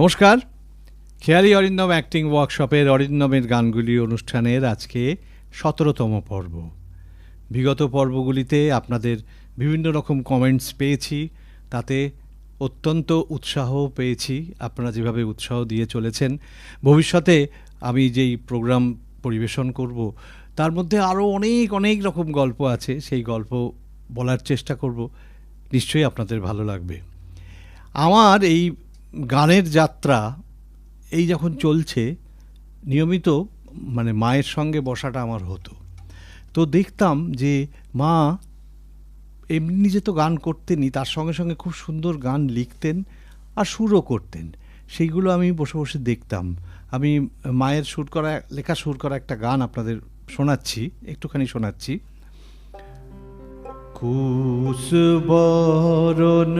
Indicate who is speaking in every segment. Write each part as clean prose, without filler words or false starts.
Speaker 1: নমস্কার, খেয়ালি অরিন্দম অ্যাক্টিং ওয়ার্কশপের অরিন্দমের গানগুলি অনুষ্ঠানের আজকে 17তম পর্ব। বিগত পর্বগুলিতে আপনাদের বিভিন্ন রকম কমেন্টস পেয়েছি, তাতে অত্যন্ত উৎসাহ পেয়েছি। আপনারা যেভাবে উৎসাহ দিয়ে চলেছেন, ভবিষ্যতে আমি যেই প্রোগ্রাম পরিবেশন করব তার মধ্যে আরও অনেক রকম গল্প আছে, সেই গল্প বলার চেষ্টা করব। নিশ্চয়ই আপনাদের ভালো লাগবে। আমার এই গানের যাত্রা এই যখন চলছে, নিয়মিত মানে মায়ের সঙ্গে বসাটা আমার হতো। তো দেখতাম যে মা এমনি নিজে তো গান করতেনই, তার সঙ্গে সঙ্গে খুব সুন্দর গান লিখতেন আর সুরও করতেন। সেইগুলো আমি বসে বসে দেখতাম। আমি মায়ের লেখা সুর করা একটা গান আপনাদের শোনাচ্ছি, একটুখানি শোনাচ্ছি। কুশবরণ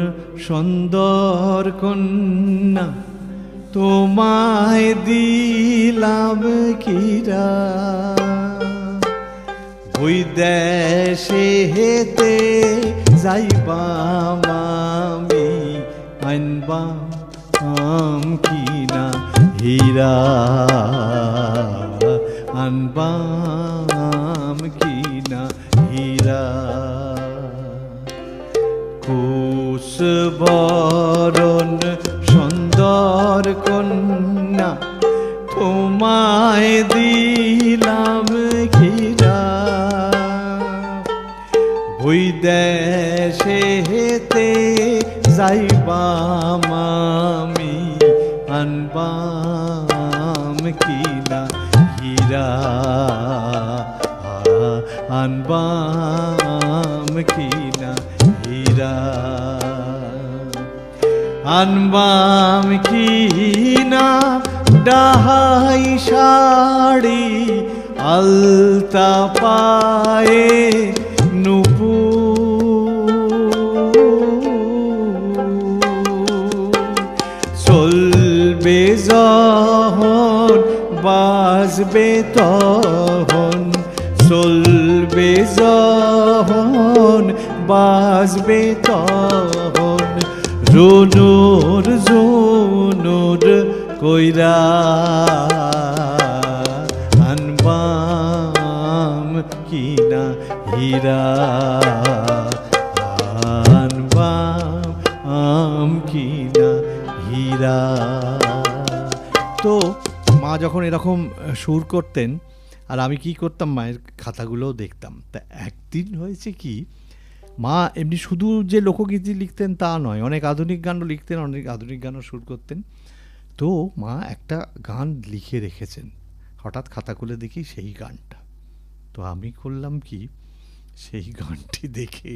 Speaker 1: সুন্দর কন্যা তোমায় দিলাম কিরা, বৈদেশে হেতে যাইবাম আমি আনবাম কিনা হীরা, আনবাম কিনা হীরা। কুশবরণ সুন্দর কন্যা তোমায় দিলাম কিরা, বৈদেশে হেতে যাইবাম আমি আনবাম কিনা হীরা, আনবাম কিনা হীরা, আনবাম কিনা ডাহাই শাড়ি আলতা পায়ে নুপুর, চলবে যখন বাজবে তখন, চলবে যখন বাজবে তখন, রুনুর জুনুর কইরা, আনবাম কিনা হীরা, আনবাম কিনা হীরা। তো মা যখন এরকম সুর করতেন আর আমি কি করতাম, মায়ের খাতাগুলোও দেখতাম। তা একদিন হয়েছে কি, মা এমনি শুধু যে লোকগীতি লিখতেন তা নয়, অনেক আধুনিক গানও লিখতেন, অনেক আধুনিক গানও সুর করতেন। তো মা একটা গান লিখে রেখেছেন, হঠাৎ খাতা খুলে দেখি সেই গানটা। তো আমি করলাম কি, সেই গানটি দেখে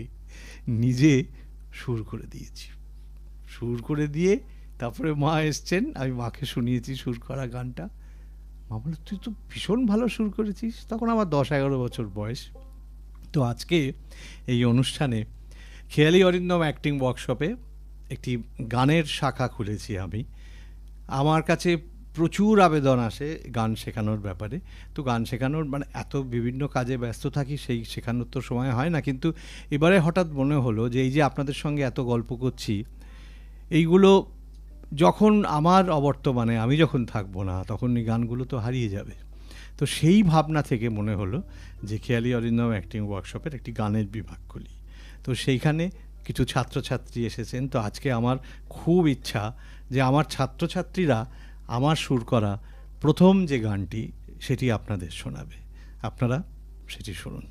Speaker 1: নিজে সুর করে দিয়েছি। সুর করে দিয়ে তারপরে মা এসছেন, আমি মাকে শুনিয়েছি সুর করা গানটা। মা বলে, তুই তো ভীষণ ভালো সুর করেছিস। তখন আমার 10-11 বছর বয়স। তো আজকে এই অনুষ্ঠানে খেয়ালি অরিন্দম অ্যাক্টিং ওয়ার্কশপে একটি গানের শাখা খুলেছি আমি। আমার কাছে প্রচুর আবেদন আসে গান শেখানোর ব্যাপারে। তো গান শেখানোর মানে এত বিভিন্ন কাজে ব্যস্ত থাকি, সেই শেখানোর তো সময় হয় না। কিন্তু এবারে হঠাৎ মনে হলো যে এই যে আপনাদের সঙ্গে এত গল্প করছি, এইগুলো যখন আমার অবর্তমানে আমি যখন থাকবো না, তখন এই গানগুলো তো হারিয়ে যাবে। তো সেই ভাবনা থেকে মনে হলো যে খেয়ালি অরিন্দম অ্যাক্টিং ওয়ার্কশপের একটি গানের বিভাগ খুলি। তো সেইখানে কিছু ছাত্রছাত্রী এসেছেন। তো আজকে আমার খুব ইচ্ছা যে আমার ছাত্রছাত্রীরা আমার সুর করা প্রথম যে গানটি সেটি আপনাদের শোনাবে। আপনারা সেটি শুনুন।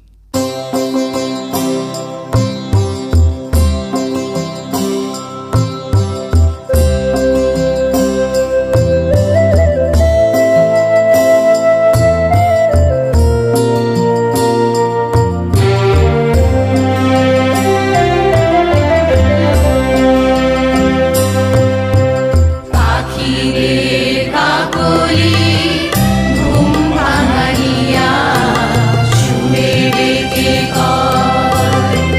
Speaker 2: ঘুম ভাঙাইয়া শুনে ডেকে কর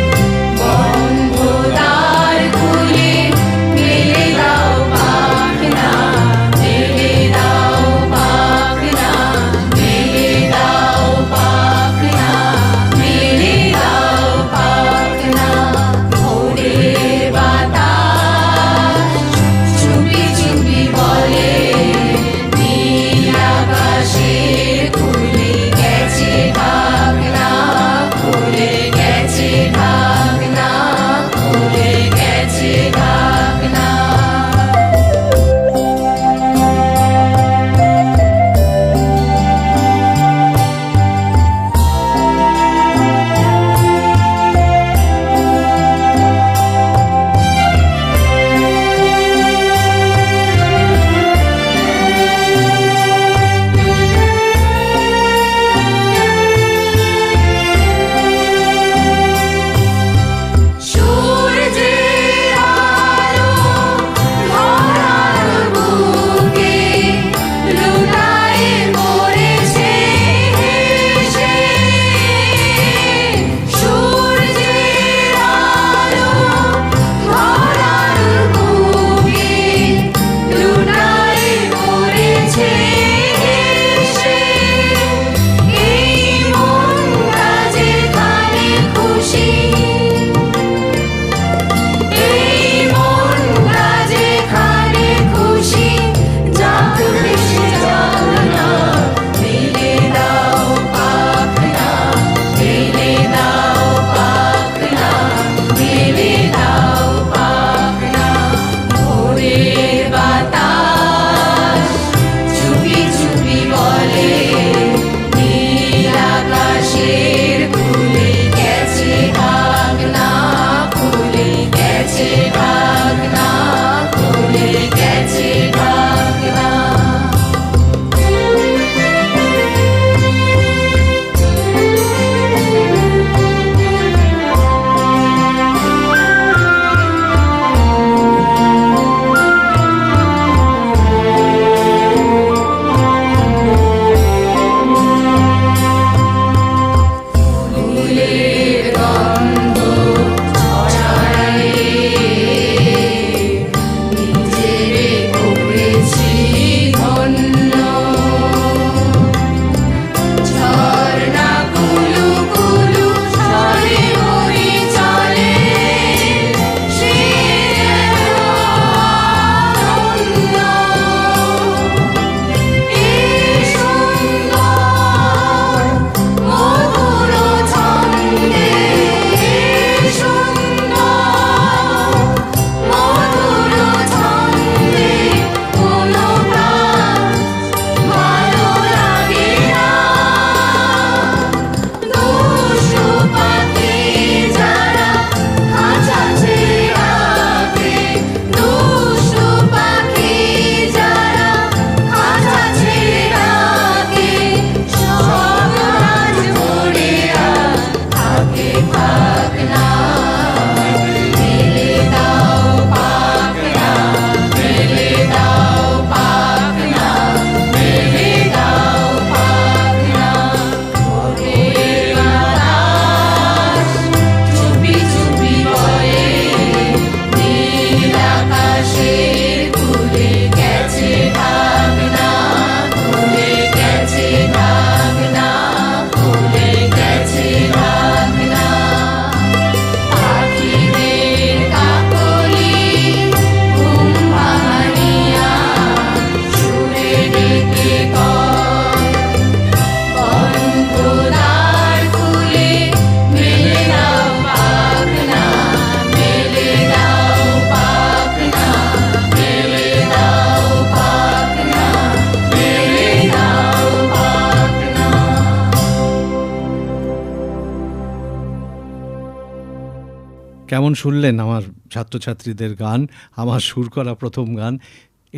Speaker 1: কেমন শুনলেন আমার ছাত্রছাত্রীদের গান, আমার সুর করা প্রথম গান,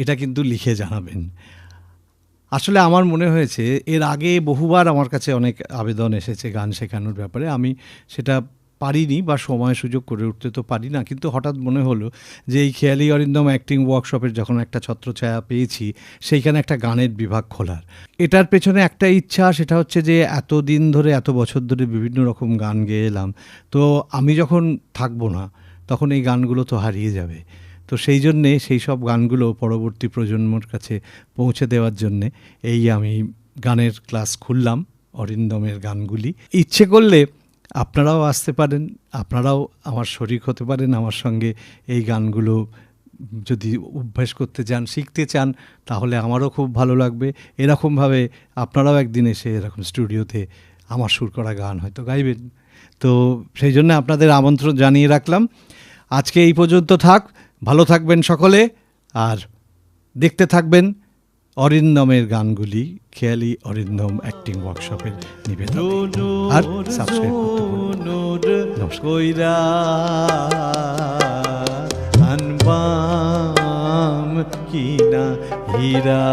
Speaker 1: এটা কিন্তু লিখে জানাবেন। আসলে আমার মনে হয়েছে এর আগে বহুবার আমার কাছে অনেক আবেদন এসেছে গান শেখানোর ব্যাপারে, আমি সেটা পারিনি বা সময় সুযোগ করে উঠতে তো পারি না, কিন্তু হঠাৎ মনে হলো যে এই খেয়ালি অরিন্দম অ্যাক্টিং ওয়ার্কশপের যখন একটা ছত্রছায়া পেয়েছি, সেইখানে একটা গানের বিভাগ খোলার, এটার পেছনে একটা ইচ্ছা, সেটা হচ্ছে যে এত দিন ধরে, এত বছর ধরে বিভিন্ন রকম গান গেয়ে এলাম, তো আমি যখন থাকবো না তখন এই গানগুলো তো হারিয়ে যাবে। তো সেই জন্যে সেই সব গানগুলো পরবর্তী প্রজন্মর কাছে পৌঁছে দেওয়ার জন্যে এই আমি গানের ক্লাস খুললাম, অরিন্দমের গানগুলি। ইচ্ছে করলে আপনারাও আসতে পারেন, আপনারাও আমার শরিক হতে পারেন আমার সঙ্গে এই গানগুলো যদি অভ্যাস করতে চান, শিখতে চান, তাহলে আমারও খুব ভালো লাগবে। এরকমভাবে আপনারাও একদিন এসে এরকম স্টুডিওতে আমার সুর করা গান হয়তো গাইবেন। তো সেই জন্য আপনাদের আমন্ত্রণ জানিয়ে রাখলাম। আজকে এই পর্যন্ত থাক, ভালো থাকবেন সকলে, আর দেখতে থাকবেন অরিন্দমের গানগুলি, খেয়ালি অরিন্দম অ্যাক্টিং ওয়ার্কশপের নিবেদন। আর সাবস্ক্রাইব করতে আনবাম কিনা হীরা।